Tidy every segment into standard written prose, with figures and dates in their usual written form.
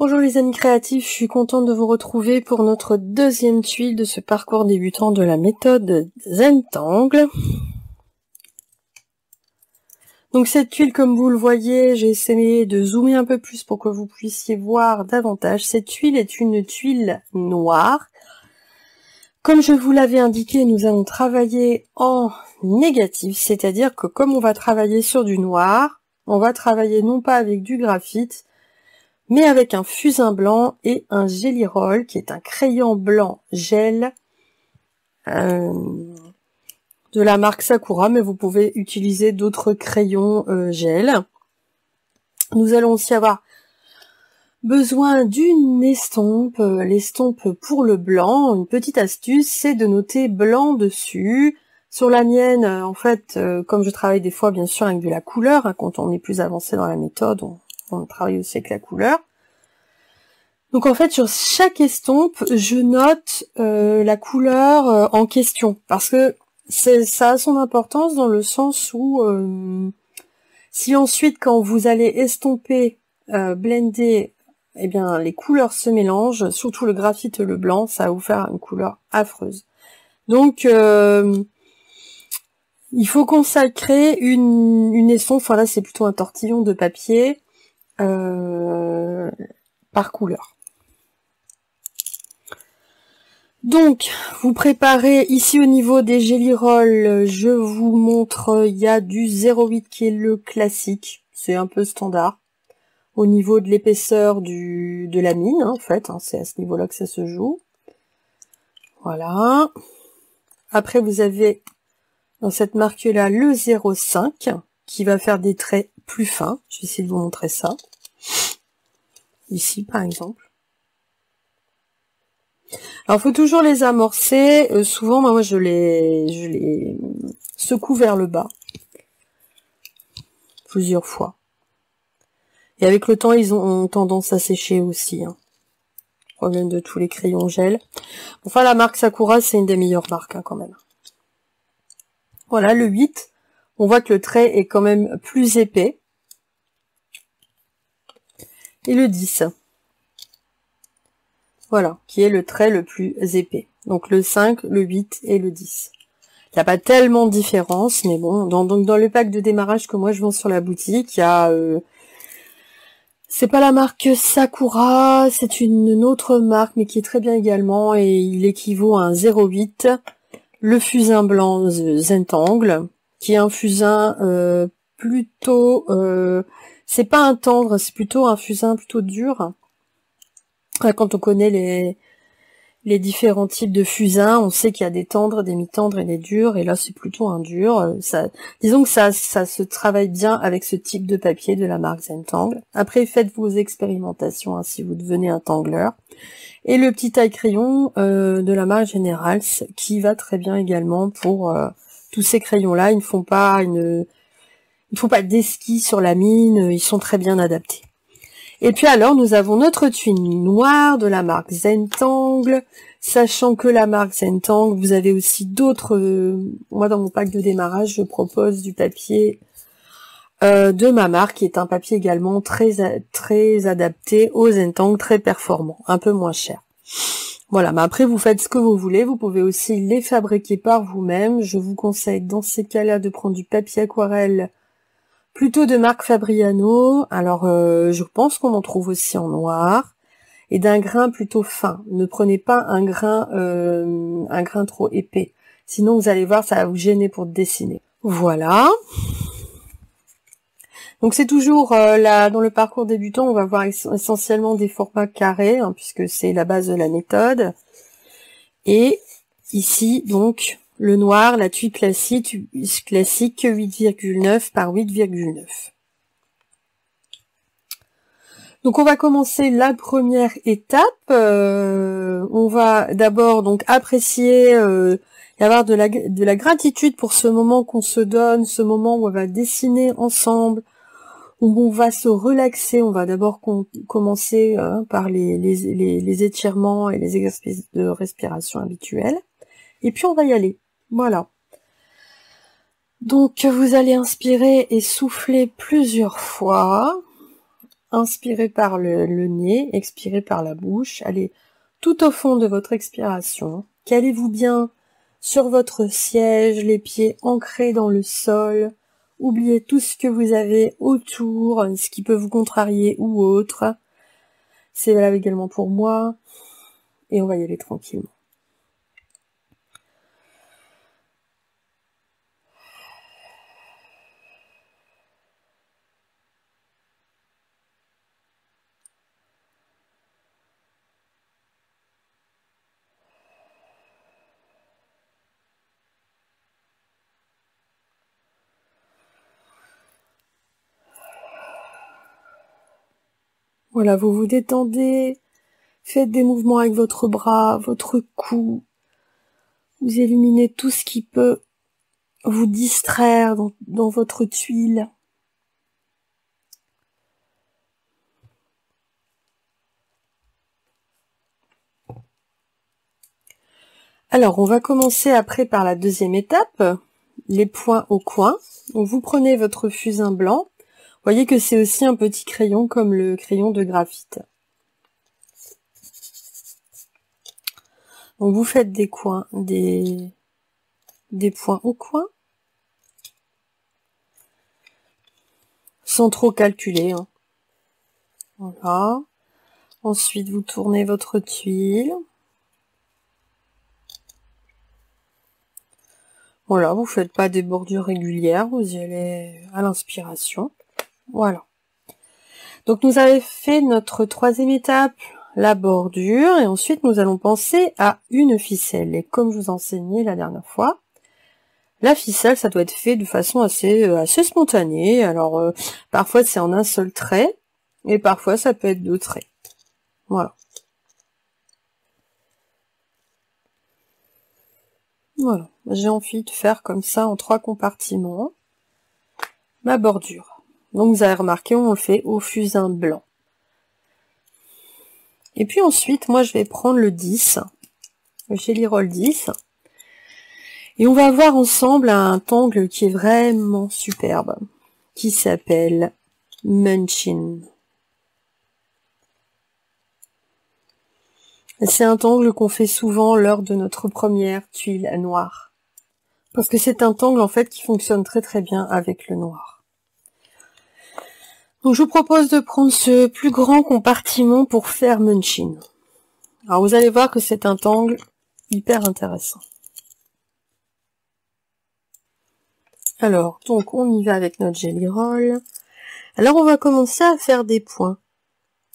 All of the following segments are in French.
Bonjour les amis créatifs, je suis contente de vous retrouver pour notre deuxième tuile de ce parcours débutant de la méthode Zentangle. Donc cette tuile, comme vous le voyez, j'ai essayé de zoomer un peu plus pour que vous puissiez voir davantage. Cette tuile est une tuile noire. Comme je vous l'avais indiqué, nous allons travailler en négatif, c'est-à-dire que comme on va travailler sur du noir, on va travailler non pas avec du graphite, mais avec un fusain blanc et un Gelly Roll, qui est un crayon blanc gel de la marque Sakura, mais vous pouvez utiliser d'autres crayons gel. Nous allons aussi avoir besoin d'une estompe, l'estompe pour le blanc. Une petite astuce, c'est de noter blanc dessus. Sur la mienne, en fait, comme je travaille des fois bien sûr avec de la couleur, hein, quand on est plus avancé dans la méthode, on travaille aussi avec la couleur. Donc en fait sur chaque estompe, je note la couleur en question, parce que ça a son importance dans le sens où si ensuite quand vous allez estomper, blender, eh bien les couleurs se mélangent, surtout le graphite et le blanc, ça va vous faire une couleur affreuse. Donc il faut consacrer une estompe, enfin là c'est plutôt un tortillon de papier par couleur. Donc, vous préparez ici au niveau des Gelly Roll, je vous montre, il y a du 0,8 qui est le classique, c'est un peu standard. Au niveau de l'épaisseur de la mine, hein, en fait, hein, c'est à ce niveau-là que ça se joue. Voilà. Après, vous avez dans cette marque-là le 0,5 qui va faire des traits plus fins. Je vais essayer de vous montrer ça. Ici, par exemple. Alors, il faut toujours les amorcer. Souvent, moi, je les secoue vers le bas. Plusieurs fois. Et avec le temps, ils ont tendance à sécher aussi. Hein. Problème de tous les crayons gel. Enfin, la marque Sakura, c'est une des meilleures marques, hein, quand même. Voilà, le 8. On voit que le trait est quand même plus épais. Et le 10. Voilà, qui est le trait le plus épais. Donc le 5, le 8 et le 10. Il n'y a pas tellement de différence, mais bon, donc dans le pack de démarrage que moi je vends sur la boutique, il y a... c'est pas la marque Sakura, c'est une autre marque, mais qui est très bien également, et il équivaut à un 0,8. Le fusain blanc Zentangle, qui est un fusain plutôt... c'est pas un tendre, c'est plutôt un fusain plutôt dur. Quand on connaît les différents types de fusains, on sait qu'il y a des tendres, des mi-tendres et des durs, et là c'est plutôt un dur. Disons que ça se travaille bien avec ce type de papier de la marque Zentangle. Après, faites vos expérimentations hein, si vous devenez un tangleur. Et le petit taille crayon de la marque Generals, qui va très bien également pour tous ces crayons-là. Ils ne font pas d'esquisse sur la mine, ils sont très bien adaptés. Et puis alors, nous avons notre tuile noire de la marque Zentangle, sachant que la marque Zentangle, vous avez aussi d'autres... moi, dans mon pack de démarrage, je propose du papier de ma marque, qui est un papier également très adapté au Zentangle, très performant, un peu moins cher. Voilà, mais après, vous faites ce que vous voulez, vous pouvez aussi les fabriquer par vous-même. Je vous conseille, dans ces cas-là, de prendre du papier aquarelle plutôt de marque Fabriano. Alors, je pense qu'on en trouve aussi en noir. Et d'un grain plutôt fin. Ne prenez pas un grain trop épais. Sinon, vous allez voir, ça va vous gêner pour dessiner. Voilà. Donc, c'est toujours là, dans le parcours débutant, on va voir essentiellement des formats carrés, hein, puisque c'est la base de la méthode. Et ici, donc... le noir, la tuile classique 8,9 par 8,9. Donc on va commencer la première étape. On va d'abord donc apprécier et avoir de la gratitude pour ce moment qu'on se donne, ce moment où on va dessiner ensemble, où on va se relaxer. On va d'abord commencer par les étirements et les exercices de respiration habituels. Et puis on va y aller. Voilà. Donc, vous allez inspirer et souffler plusieurs fois. inspirez par le nez, expirez par la bouche. Allez tout au fond de votre expiration. Calez-vous bien sur votre siège, les pieds ancrés dans le sol. Oubliez tout ce que vous avez autour, ce qui peut vous contrarier ou autre. C'est valable également pour moi. Et on va y aller tranquillement. Voilà, vous vous détendez, faites des mouvements avec votre bras, votre cou. Vous éliminez tout ce qui peut vous distraire dans votre tuile. Alors, on va commencer après par la deuxième étape, les points au coin. Donc, vous prenez votre fusain blanc. Vous voyez que c'est aussi un petit crayon comme le crayon de graphite. Donc, vous faites des coins, des points au coin. Sans trop calculer. Hein. Voilà. Ensuite, vous tournez votre tuile. Voilà, vous faites pas des bordures régulières, vous y allez à l'inspiration. Voilà. Donc nous avons fait notre troisième étape, la bordure, et ensuite nous allons penser à une ficelle. Et comme je vous enseignais la dernière fois, la ficelle, ça doit être fait de façon assez spontanée. Alors parfois c'est en un seul trait, et parfois ça peut être deux traits. Voilà. Voilà, j'ai envie de faire comme ça en 3 compartiments ma bordure. Donc vous avez remarqué, on le fait au fusain blanc. Et puis ensuite, moi je vais prendre le 10, le Gelly Roll 10, et on va voir ensemble un angle qui est vraiment superbe, qui s'appelle Munchkin. C'est un angle qu'on fait souvent lors de notre première tuile noire. Parce que c'est un angle en fait qui fonctionne très très bien avec le noir. Donc je vous propose de prendre ce plus grand compartiment pour faire Munchkin. Alors vous allez voir que c'est un angle hyper intéressant. Alors, donc on y va avec notre Gelly Roll. Alors on va commencer à faire des points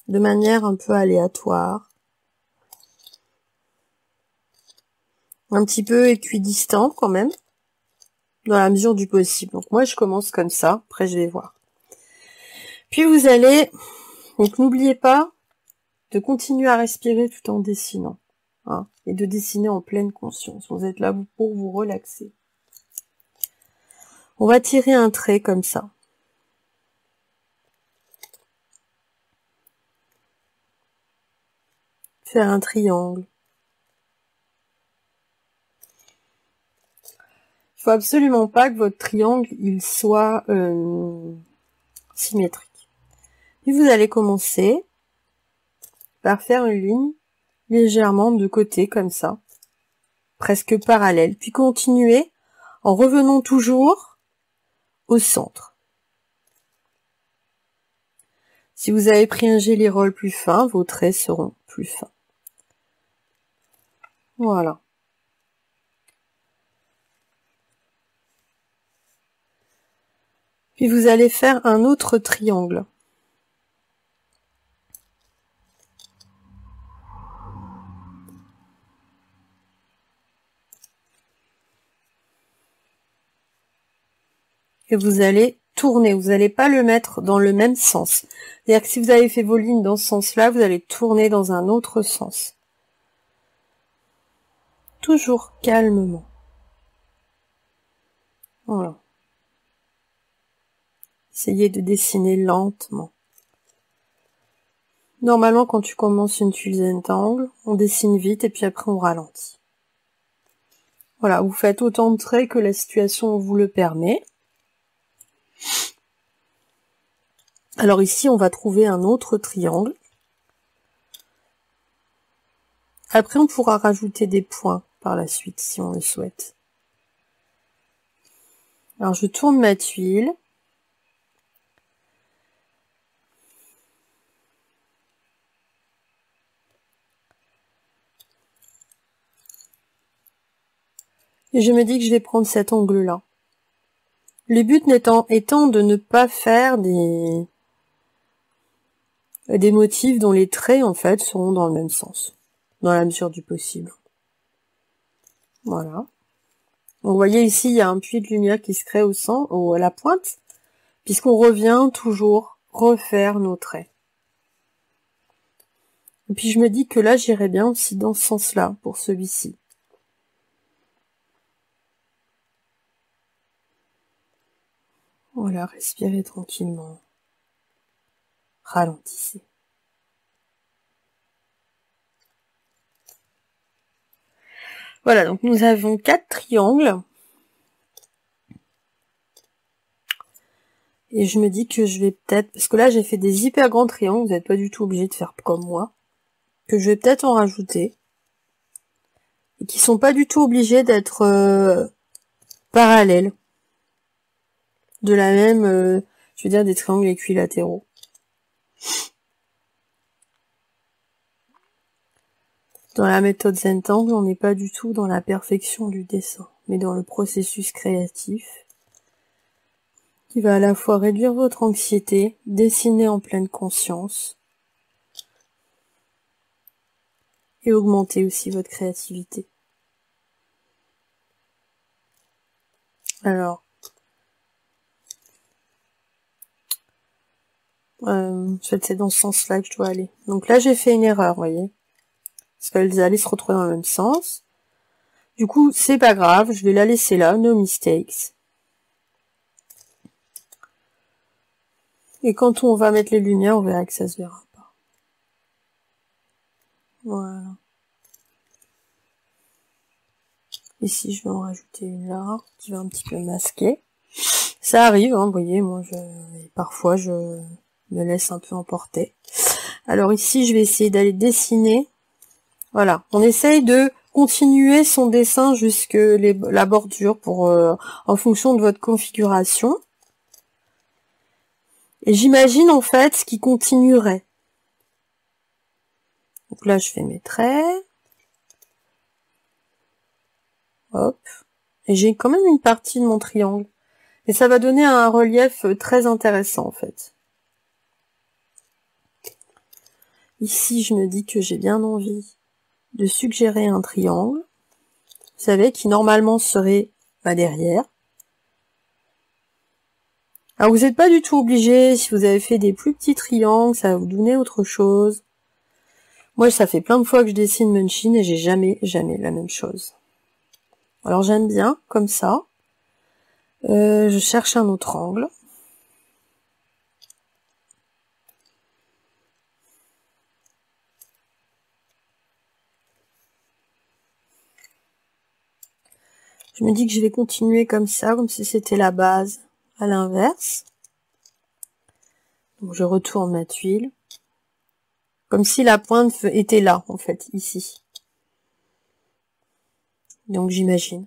de manière un peu aléatoire. Un petit peu équidistant quand même, dans la mesure du possible. Donc moi je commence comme ça, après je vais voir. Puis vous allez, donc n'oubliez pas de continuer à respirer tout en dessinant. Hein, et de dessiner en pleine conscience. Vous êtes là pour vous relaxer. On va tirer un trait comme ça. Faire un triangle. Il faut absolument pas que votre triangle il soit symétrique. Puis vous allez commencer par faire une ligne légèrement de côté comme ça, presque parallèle, puis continuer en revenant toujours au centre. Si vous avez pris un Gelly Roll plus fin, vos traits seront plus fins. Voilà. Puis vous allez faire un autre triangle. Et vous allez tourner, vous n'allez pas le mettre dans le même sens. C'est-à-dire que si vous avez fait vos lignes dans ce sens-là, vous allez tourner dans un autre sens. Toujours calmement. Voilà. Essayez de dessiner lentement. Normalement, quand tu commences une tuile Zentangle, on dessine vite et puis après on ralentit. Voilà, vous faites autant de traits que la situation vous le permet. Alors ici, on va trouver un autre triangle. Après, on pourra rajouter des points par la suite, si on le souhaite. Alors, je tourne ma tuile. Et je me dis que je vais prendre cet angle-là. Le but étant de ne pas faire des motifs dont les traits, en fait, seront dans le même sens, dans la mesure du possible. Voilà. Donc, vous voyez ici, il y a un puits de lumière qui se crée à la pointe, puisqu'on revient toujours refaire nos traits. Et puis je me dis que là, j'irai bien aussi dans ce sens-là, pour celui-ci. Voilà, respirez tranquillement. Ralentissez. Voilà, donc nous avons 4 triangles. Et je me dis que je vais peut-être, parce que là j'ai fait des hyper grands triangles, vous n'êtes pas du tout obligé de faire comme moi, que je vais peut-être en rajouter. Et qui sont pas du tout obligés d'être parallèles. De la même, je veux dire des triangles équilatéraux. Dans la méthode Zentangle, on n'est pas du tout dans la perfection du dessin, mais dans le processus créatif qui va à la fois réduire votre anxiété, dessiner en pleine conscience et augmenter aussi votre créativité. Alors, en fait, c'est dans ce sens-là que je dois aller. Donc là, j'ai fait une erreur, vous voyez, parce qu'elles allaient se retrouver dans le même sens. Du coup, c'est pas grave, je vais la laisser là, no mistakes. Et quand on va mettre les lumières, on verra que ça se verra pas. Voilà. Ici, je vais en rajouter une là, qui va un petit peu masquer. Ça arrive, hein, vous voyez, moi, parfois, je me laisse un peu emporter. Alors ici, je vais essayer d'aller dessiner. Voilà, on essaye de continuer son dessin jusque la bordure en fonction de votre configuration. Et j'imagine en fait ce qui continuerait. Donc là, je fais mes traits. Hop. Et j'ai quand même une partie de mon triangle. Et ça va donner un relief très intéressant en fait. Ici, je me dis que j'ai bien envie de suggérer un triangle. Vous savez, qui normalement serait derrière. Alors vous n'êtes pas du tout obligé, si vous avez fait des plus petits triangles, ça va vous donner autre chose. Moi, ça fait plein de fois que je dessine Munchkin et j'ai jamais la même chose. Alors j'aime bien, comme ça. Je cherche un autre angle. Je me dis que je vais continuer comme ça, comme si c'était la base à l'inverse. Donc je retourne ma tuile. Comme si la pointe était là, en fait, ici. Donc j'imagine.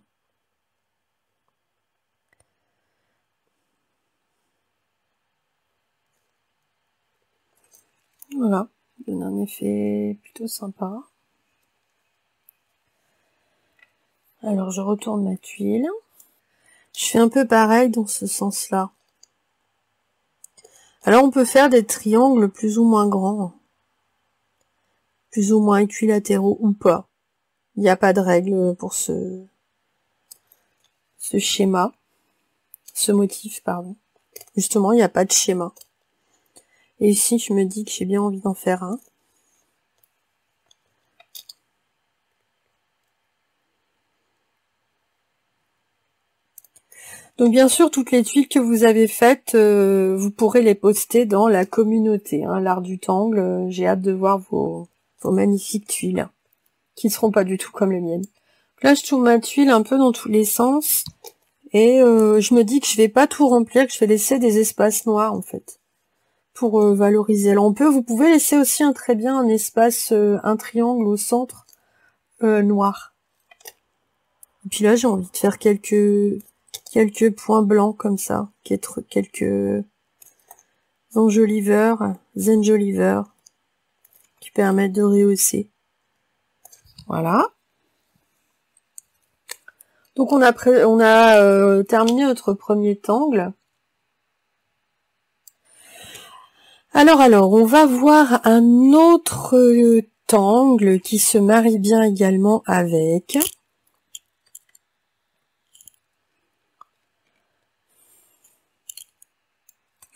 Voilà, ça donne un effet plutôt sympa. Alors je retourne ma tuile. Je fais un peu pareil dans ce sens-là. Alors on peut faire des triangles plus ou moins grands. Plus ou moins équilatéraux ou pas. Il n'y a pas de règle pour ce schéma. Ce motif, pardon. Justement, il n'y a pas de schéma. Et ici, je me dis que j'ai bien envie d'en faire un. Donc bien sûr, toutes les tuiles que vous avez faites, vous pourrez les poster dans la communauté, hein, l'art du tangle. J'ai hâte de voir vos magnifiques tuiles, qui ne seront pas du tout comme les miennes. Là, je tourne ma tuile un peu dans tous les sens, et je me dis que je vais pas tout remplir, que je vais laisser des espaces noirs, en fait, pour valoriser. Alors vous pouvez laisser aussi très bien un espace, un triangle au centre noir. Et puis là, j'ai envie de faire quelques points blancs comme ça, quelques enjoliveurs qui permettent de rehausser. Voilà. Donc on a terminé notre premier angle. Alors, on va voir un autre angle qui se marie bien également avec.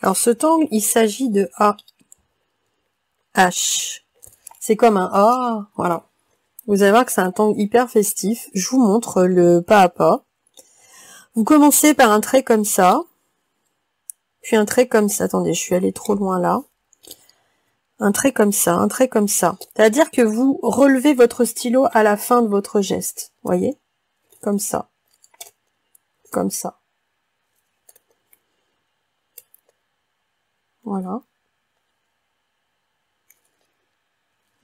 Alors cet angle, il s'agit de AH. C'est comme un A, voilà. Vous allez voir que c'est un angle hyper festif. Je vous montre le pas à pas. Vous commencez par un trait comme ça, puis un trait comme ça. Attendez, je suis allée trop loin là. Un trait comme ça, un trait comme ça. C'est-à-dire que vous relevez votre stylo à la fin de votre geste. Voyez? Comme ça. Comme ça. Voilà.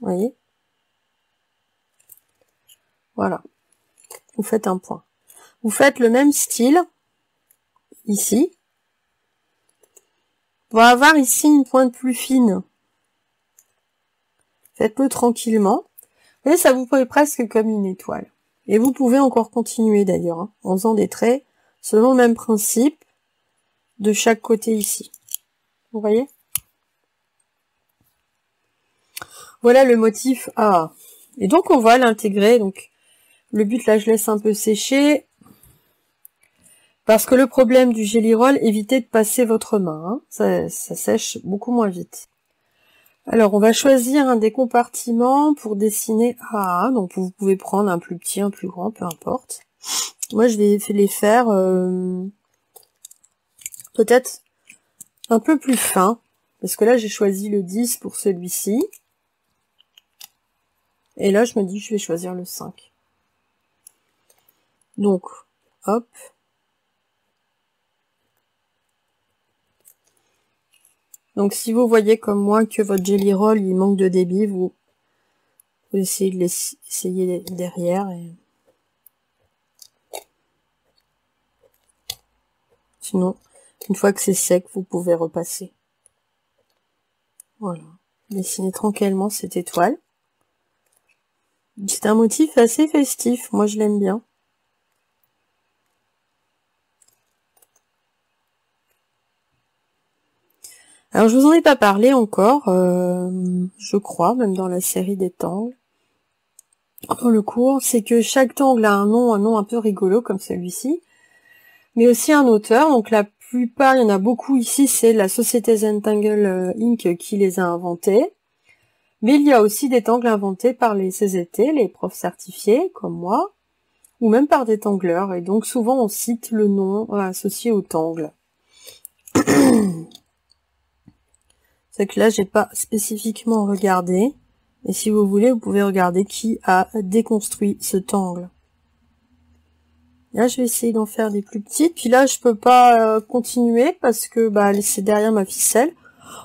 Voyez? Voilà. Vous faites un point. Vous faites le même style, ici. On va avoir ici une pointe plus fine. Faites-le tranquillement. Vous voyez, ça vous fait presque comme une étoile. Et vous pouvez encore continuer d'ailleurs, hein, en faisant des traits selon le même principe de chaque côté ici. Vous voyez? Voilà le motif A. Et donc on va l'intégrer. Donc le but là, je laisse un peu sécher. Parce que le problème du Gelly Roll, évitez de passer votre main. Hein. Ça sèche beaucoup moins vite. Alors, on va choisir un des compartiments pour dessiner A. Donc, vous pouvez prendre un plus petit, un plus grand, peu importe. Moi, je vais les faire peut-être un peu plus fin. Parce que là, j'ai choisi le 10 pour celui-ci. Et là, je me dis que je vais choisir le 5. Donc, hop. Donc, si vous voyez comme moi que votre Gelly Roll, il manque de débit, vous essayez de l'essayer derrière. Et... sinon, une fois que c'est sec, vous pouvez repasser. Voilà. Dessinez tranquillement cette étoile. C'est un motif assez festif. Moi, je l'aime bien. Alors, je vous en ai pas parlé encore, je crois, même dans la série des tangles. Dans le cours, c'est que chaque tangle a un nom un peu rigolo, comme celui-ci, mais aussi un auteur. Donc, la plupart, il y en a beaucoup ici, c'est la société Zentangle Inc. qui les a inventés. Mais il y a aussi des tangles inventés par les CZT, les profs certifiés, comme moi, ou même par des tangleurs. Et donc, souvent, on cite le nom associé au tangle. C'est que là, j'ai pas spécifiquement regardé. Et si vous voulez, vous pouvez regarder qui a déconstruit ce tangle. Là, je vais essayer d'en faire des plus petites. Puis là, je peux pas continuer parce que c'est derrière ma ficelle.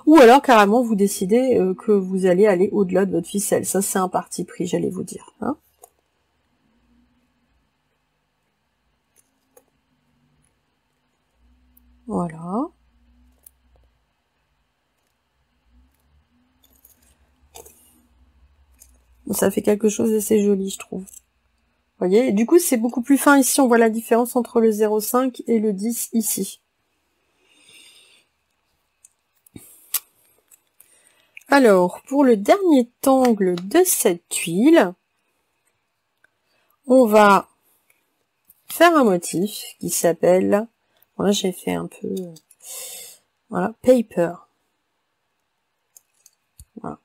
Ou alors, carrément, vous décidez que vous allez aller au-delà de votre ficelle. Ça, c'est un parti pris, j'allais vous dire. Hein. Voilà. Bon, ça fait quelque chose d'assez joli, je trouve. Vous voyez, et du coup, c'est beaucoup plus fin ici. On voit la différence entre le 0,5 et le 10 ici. Alors, pour le dernier angle de cette tuile, on va faire un motif qui s'appelle... Bon, là, j'ai fait un peu... voilà, paper. Voilà.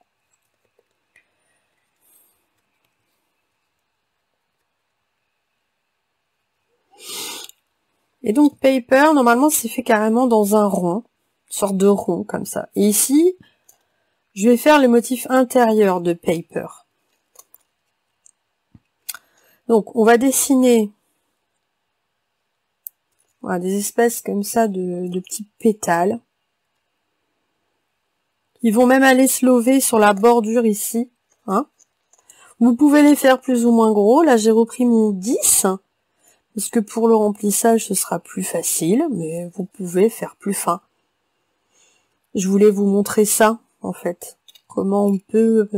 Et donc, paper, normalement, c'est fait carrément dans un rond. Une sorte de rond, comme ça. Et ici, je vais faire le motif intérieur de paper. Donc, on va dessiner voilà, des espèces comme ça de petits pétales. Ils vont même aller se lever sur la bordure ici. Hein. Vous pouvez les faire plus ou moins gros. Là, j'ai repris mon 10. Parce que pour le remplissage, ce sera plus facile. Mais vous pouvez faire plus fin. Je voulais vous montrer ça, en fait. Comment on peut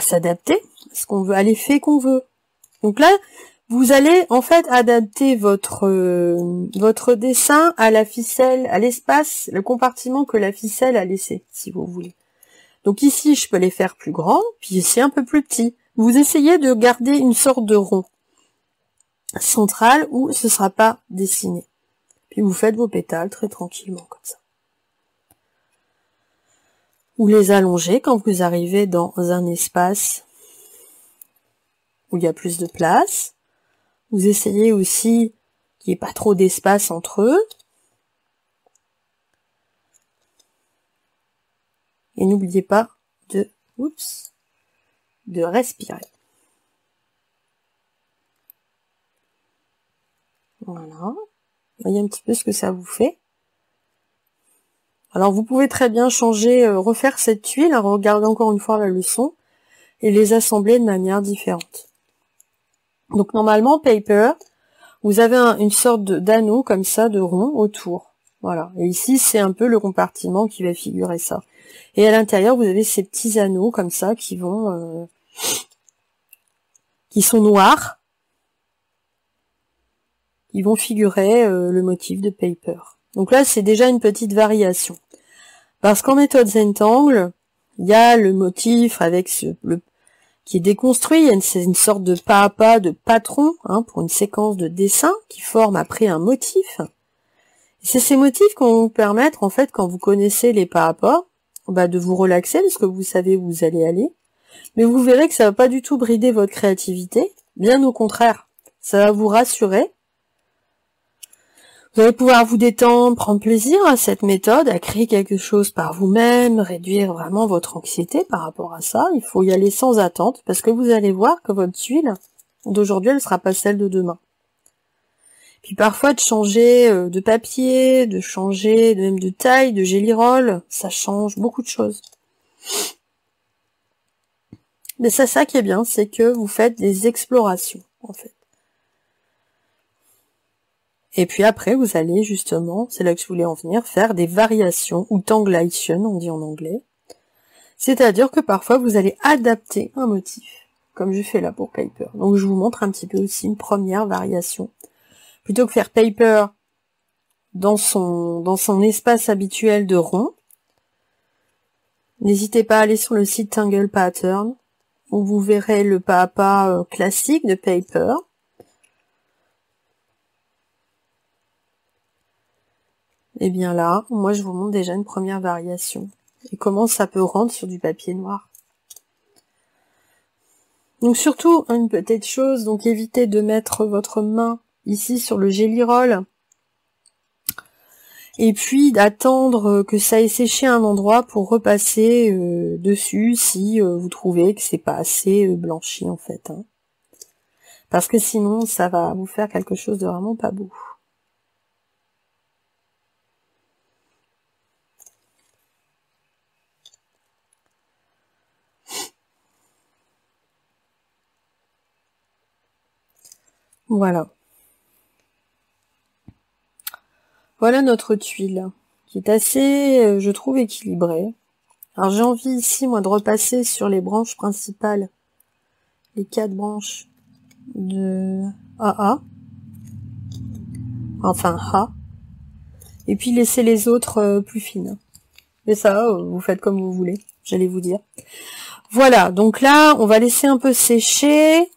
s'adapter à ce qu'on veut, à l'effet qu'on veut. Donc là, vous allez en fait adapter votre dessin à la ficelle, à l'espace, le compartiment que la ficelle a laissé, si vous voulez. Donc ici, je peux les faire plus grands, puis ici un peu plus petits. Vous essayez de garder une sorte de rond central où ce sera pas dessiné. Puis vous faites vos pétales très tranquillement comme ça. Ou les allonger quand vous arrivez dans un espace où il y a plus de place. Vous essayez aussi qu'il n'y ait pas trop d'espace entre eux. Et n'oubliez pas de respirer. Voilà. Voyez un petit peu ce que ça vous fait. Alors vous pouvez très bien changer, refaire cette tuile, regarder encore une fois la leçon, et les assembler de manière différente. Donc normalement, paper, vous avez une sorte d'anneau comme ça, de rond autour. Voilà. Et ici, c'est un peu le compartiment qui va figurer ça. Et à l'intérieur, vous avez ces petits anneaux comme ça qui vont, qui sont noirs, qui vont figurer le motif de paper. Donc là, c'est déjà une petite variation. Parce qu'en méthode Zentangle, il y a le motif avec qui est déconstruit, il y a une sorte de pas à pas, de patron, hein, pour une séquence de dessin qui forme après un motif. C'est ces motifs qui vont vous permettre, en fait, quand vous connaissez les pas à pas, de vous relaxer parce que vous savez où vous allez aller. Mais vous verrez que ça va pas du tout brider votre créativité. Bien au contraire, ça va vous rassurer. Vous allez pouvoir vous détendre, prendre plaisir à cette méthode, à créer quelque chose par vous-même, réduire vraiment votre anxiété par rapport à ça. Il faut y aller sans attente parce que vous allez voir que votre tuile d'aujourd'hui, elle ne sera pas celle de demain. Puis parfois de changer de papier, de changer même de taille, de jelly roll, ça change beaucoup de choses. Mais c'est ça qui est bien, c'est que vous faites des explorations, en fait. Et puis après, vous allez justement, c'est là que je voulais en venir, faire des variations, ou tanglation, on dit en anglais. C'est-à-dire que parfois, vous allez adapter un motif, comme je fais là pour paper. Donc je vous montre un petit peu aussi une première variation. Plutôt que faire paper dans son espace habituel de rond, n'hésitez pas à aller sur le site Tangle Pattern, où vous verrez le pas à pas classique de paper. Et bien là, moi je vous montre déjà une première variation. Et comment ça peut rendre sur du papier noir. Donc surtout, une petite chose, donc évitez de mettre votre main ici sur le jelly roll. Et puis d'attendre que ça ait séché à un endroit pour repasser dessus si vous trouvez que c'est pas assez blanchi en fait. Hein. Parce que sinon, ça va vous faire quelque chose de vraiment pas beau. Voilà. Voilà notre tuile, qui est assez, je trouve, équilibrée. Alors j'ai envie ici, moi, de repasser sur les branches principales, les 4 branches de AA, enfin A, et puis laisser les autres plus fines. Mais ça, vous faites comme vous voulez, j'allais vous dire. Voilà, donc là, on va laisser un peu sécher.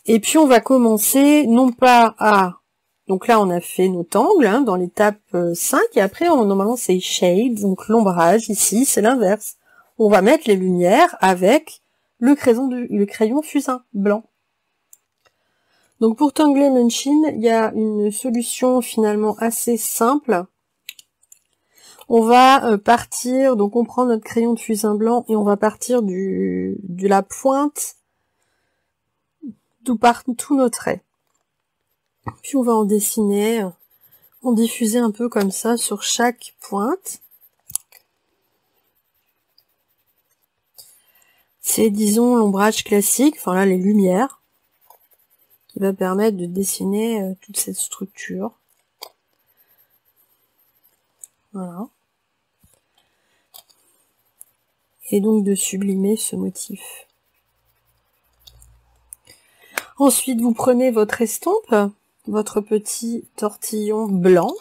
Et puis on va commencer, non pas à... Donc là, on a fait notre angle hein, dans l'étape 5, et après, normalement, c'est shade, donc l'ombrage, ici, c'est l'inverse. On va mettre les lumières avec le crayon fusain blanc. Donc pour Tangle Munchin, il y a une solution finalement assez simple. On va partir, donc on prend notre crayon de fusain blanc, et on va partir de la pointe d'où partent tous nos traits. Puis on va en dessiner On diffusait un peu comme ça sur chaque pointe. C'est, disons, l'ombrage classique, enfin là, les lumières, qui va permettre de dessiner toute cette structure. Voilà. Et donc de sublimer ce motif. Ensuite, vous prenez votre estompe, votre petit tortillon blanc,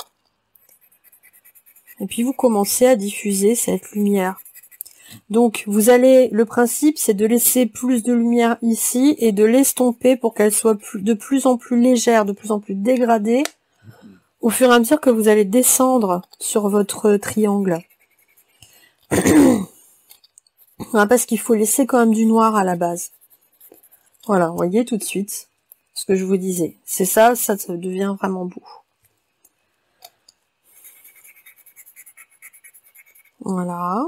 et puis vous commencez à diffuser cette lumière. Donc, le principe, c'est de laisser plus de lumière ici et de l'estomper pour qu'elle soit de plus en plus légère, de plus en plus dégradée, au fur et à mesure que vous allez descendre sur votre triangle. Parce qu'il faut laisser quand même du noir à la base. Voilà, vous voyez tout de suite ce que je vous disais. C'est ça, ça devient vraiment beau. Voilà.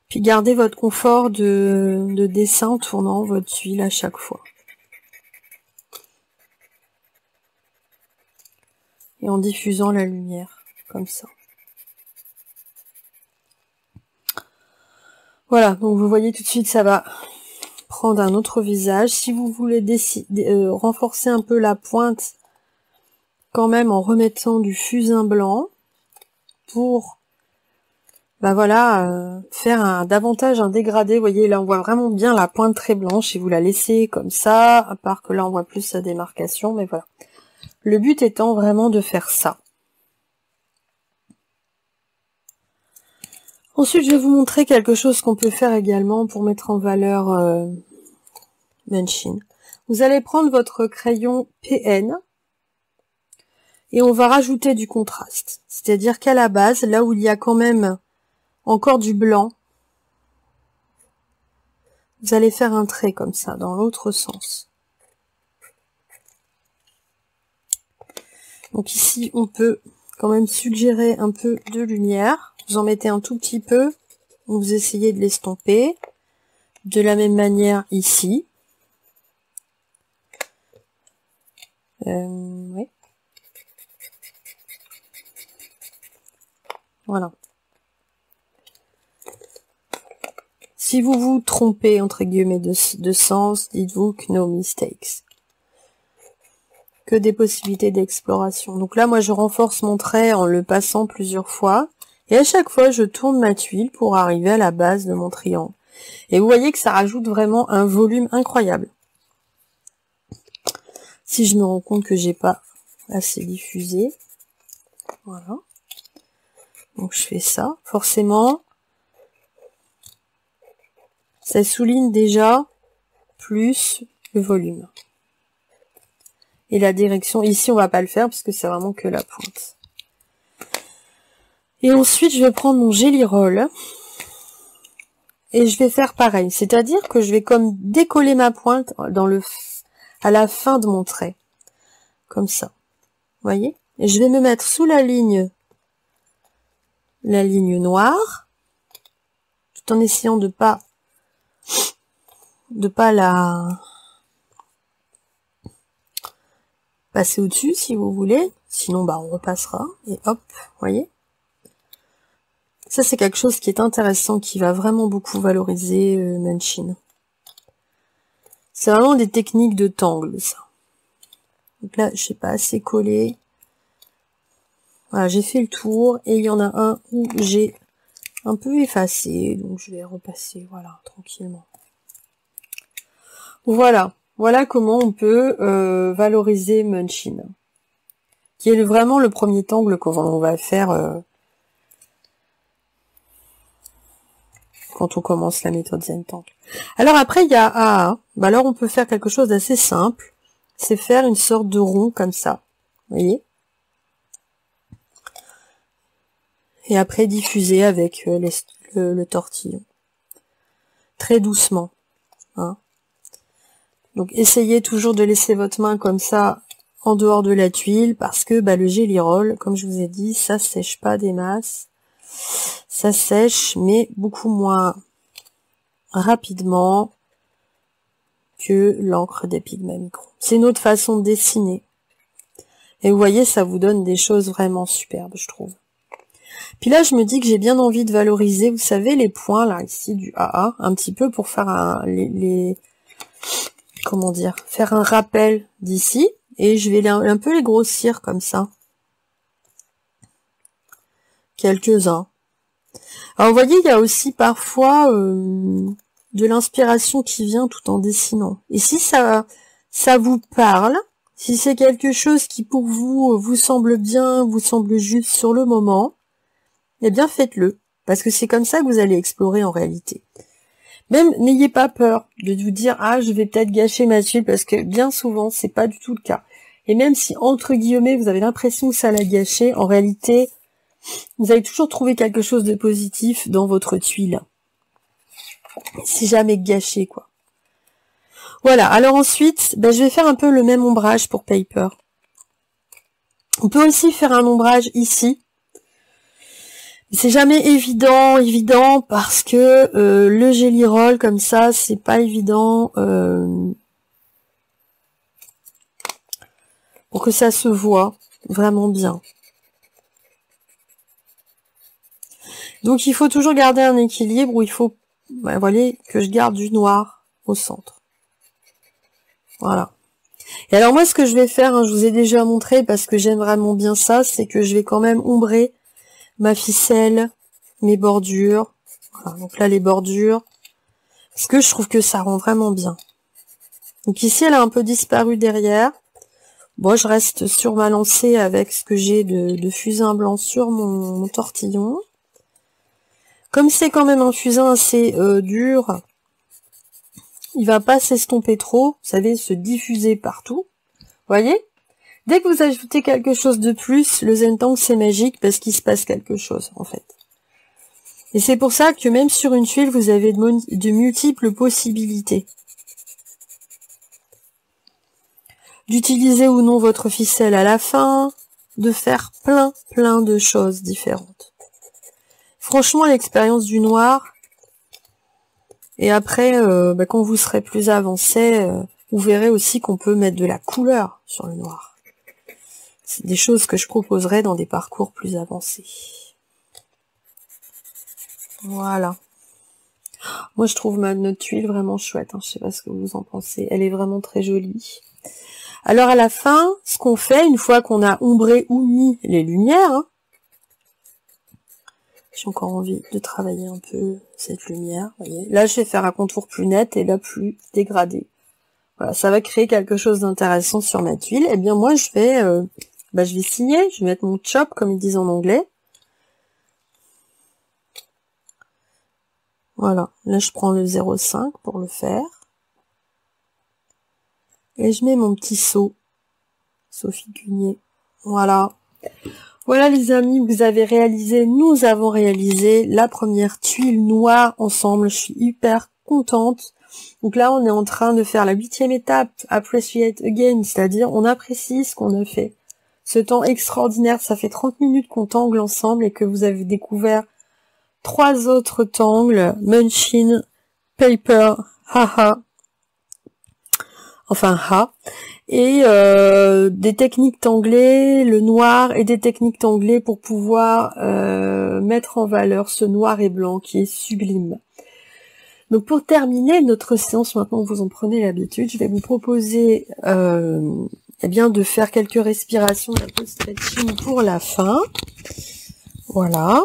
Puis gardez votre confort de dessin en tournant votre tuile à chaque fois. Et en diffusant la lumière, comme ça. Voilà, donc vous voyez tout de suite, ça va prendre un autre visage. Si vous voulez renforcer un peu la pointe, quand même en remettant du fusain blanc, pour faire davantage un dégradé. Vous voyez, là on voit vraiment bien la pointe très blanche et vous la laissez comme ça, à part que là on voit plus sa démarcation, mais voilà. Le but étant vraiment de faire ça. Ensuite, je vais vous montrer quelque chose qu'on peut faire également pour mettre en valeur Munchkin. Vous allez prendre votre crayon PN et on va rajouter du contraste. C'est-à-dire qu'à la base, là où il y a quand même encore du blanc, vous allez faire un trait comme ça, dans l'autre sens. Donc ici, on peut quand même suggérer un peu de lumière. Vous en mettez un tout petit peu, vous essayez de l'estomper. De la même manière ici. Oui. Voilà. Si vous vous trompez, entre guillemets, de sens, dites-vous que no mistakes. Que des possibilités d'exploration. Donc là, moi, je renforce mon trait en le passant plusieurs fois. Et à chaque fois, je tourne ma tuile pour arriver à la base de mon triangle. Et vous voyez que ça rajoute vraiment un volume incroyable. Si je me rends compte que j'ai pas assez diffusé. Voilà. Donc je fais ça. Forcément, ça souligne déjà plus le volume. Et la direction, ici on va pas le faire parce que c'est vraiment que la pointe. Et ensuite je vais prendre mon Gelly Roll et je vais faire pareil. C'est-à-dire que je vais comme décoller ma pointe à la fin de mon trait. Comme ça. Vous voyez? Et je vais me mettre sous la ligne noire, tout en essayant de pas la passer au-dessus si vous voulez, sinon on repassera, et hop, voyez. Ça c'est quelque chose qui est intéressant, qui va vraiment beaucoup valoriser Munchkin. C'est vraiment des techniques de tangle, ça. Donc là, je sais pas, assez collé. Voilà, j'ai fait le tour, et il y en a un où j'ai un peu effacé, donc je vais repasser, voilà, tranquillement. Voilà. Voilà comment on peut valoriser Munchkin, qui est vraiment le premier tangle qu'on va faire quand on commence la méthode Zentangle. Alors après, il y a AA. Alors on peut faire quelque chose d'assez simple, c'est faire une sorte de rond comme ça, vous voyez. Et après diffuser avec le tortillon. Très doucement. Hein. Donc essayez toujours de laisser votre main comme ça en dehors de la tuile parce que le Gelly Roll, comme je vous ai dit, ça sèche pas des masses. Ça sèche mais beaucoup moins rapidement que l'encre des Pigma Micron. C'est une autre façon de dessiner. Et vous voyez, ça vous donne des choses vraiment superbes, je trouve. Puis là, je me dis que j'ai bien envie de valoriser, vous savez, les points, là, ici, du AA, un petit peu pour faire comment dire, faire un rappel d'ici. Et je vais un peu les grossir comme ça. Quelques-uns. Alors, vous voyez, il y a aussi parfois de l'inspiration qui vient tout en dessinant. Et si ça vous parle, si c'est quelque chose qui pour vous vous semble bien, vous semble juste sur le moment, eh bien faites-le, parce que c'est comme ça que vous allez explorer en réalité. Même n'ayez pas peur de vous dire ah je vais peut-être gâcher ma tuile, parce que bien souvent c'est pas du tout le cas. Et même si entre guillemets vous avez l'impression que ça l'a gâché, en réalité vous allez toujours trouver quelque chose de positif dans votre tuile. C'est jamais gâché quoi. Voilà, alors ensuite, je vais faire un peu le même ombrage pour Paper. On peut aussi faire un ombrage ici. C'est jamais évident parce que le Jelly Roll comme ça, c'est pas évident pour que ça se voit vraiment bien. Donc il faut toujours garder un équilibre où il faut, voilà, que je garde du noir au centre. Voilà. Et alors moi ce que je vais faire, je vous ai déjà montré parce que j'aime vraiment bien ça, c'est que je vais quand même ombrer ma ficelle, mes bordures. Voilà, donc là les bordures, parce que je trouve que ça rend vraiment bien. Donc ici elle a un peu disparu derrière. Bon, je reste sur ma lancée avec ce que j'ai de fusain blanc sur mon tortillon. Comme c'est quand même un fusain assez dur, il va pas s'estomper trop, vous savez, se diffuser partout. Voyez? Dès que vous ajoutez quelque chose de plus, le Zentangle c'est magique parce qu'il se passe quelque chose en fait. Et c'est pour ça que même sur une tuile, vous avez de multiples possibilités. D'utiliser ou non votre ficelle à la fin, de faire plein de choses différentes. Franchement, l'expérience du noir, et après, quand vous serez plus avancé, vous verrez aussi qu'on peut mettre de la couleur sur le noir. C'est des choses que je proposerai dans des parcours plus avancés. Voilà. Moi, je trouve notre tuile vraiment chouette. Je sais pas ce que vous en pensez. Elle est vraiment très jolie. Alors, à la fin, ce qu'on fait, une fois qu'on a ombré ou mis les lumières, j'ai encore envie de travailler un peu cette lumière. Voyez. Là, je vais faire un contour plus net et là, plus dégradé. Voilà, ça va créer quelque chose d'intéressant sur ma tuile. Et bien, moi, je vais signer. Je vais mettre mon chop, comme ils disent en anglais. Voilà, là je prends le 0,5 pour le faire. Et je mets mon petit seau. Sophie Cugnier. Voilà. Voilà les amis, nous avons réalisé la première tuile noire ensemble. Je suis hyper contente. Donc là on est en train de faire la 8e étape, Appreciate Again, c'est-à-dire on apprécie ce qu'on a fait. Ce temps extraordinaire, ça fait 30 minutes qu'on tangle ensemble et que vous avez découvert 3 autres tangles, Munchin, Paper, haha, enfin ha, et des techniques tanglées, le noir et des techniques tanglées pour pouvoir mettre en valeur ce noir et blanc qui est sublime. Donc pour terminer notre séance, maintenant vous en prenez l'habitude, je vais vous proposer de faire quelques respirations, un peu de stretching pour la fin. Voilà.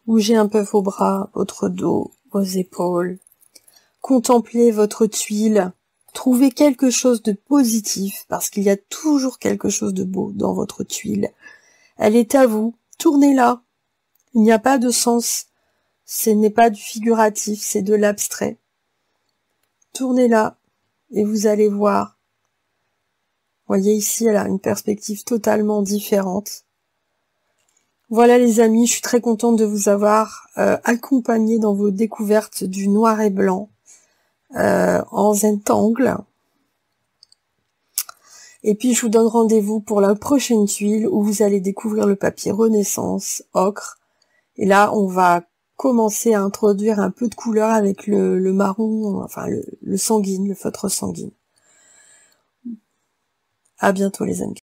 Bougez un peu vos bras, votre dos, vos épaules. Contemplez votre tuile. Trouvez quelque chose de positif, parce qu'il y a toujours quelque chose de beau dans votre tuile. Elle est à vous. Tournez-la. Il n'y a pas de sens. Ce n'est pas du figuratif, c'est de l'abstrait. Tournez-la et vous allez voir. Voyez ici, elle a une perspective totalement différente. Voilà les amis, je suis très contente de vous avoir accompagné dans vos découvertes du noir et blanc en Zentangle. Et puis je vous donne rendez-vous pour la prochaine tuile où vous allez découvrir le papier Renaissance, ocre. Et là, on va commencer à introduire un peu de couleur avec le marron, enfin le sanguine, le feutre sanguine. À bientôt les amis.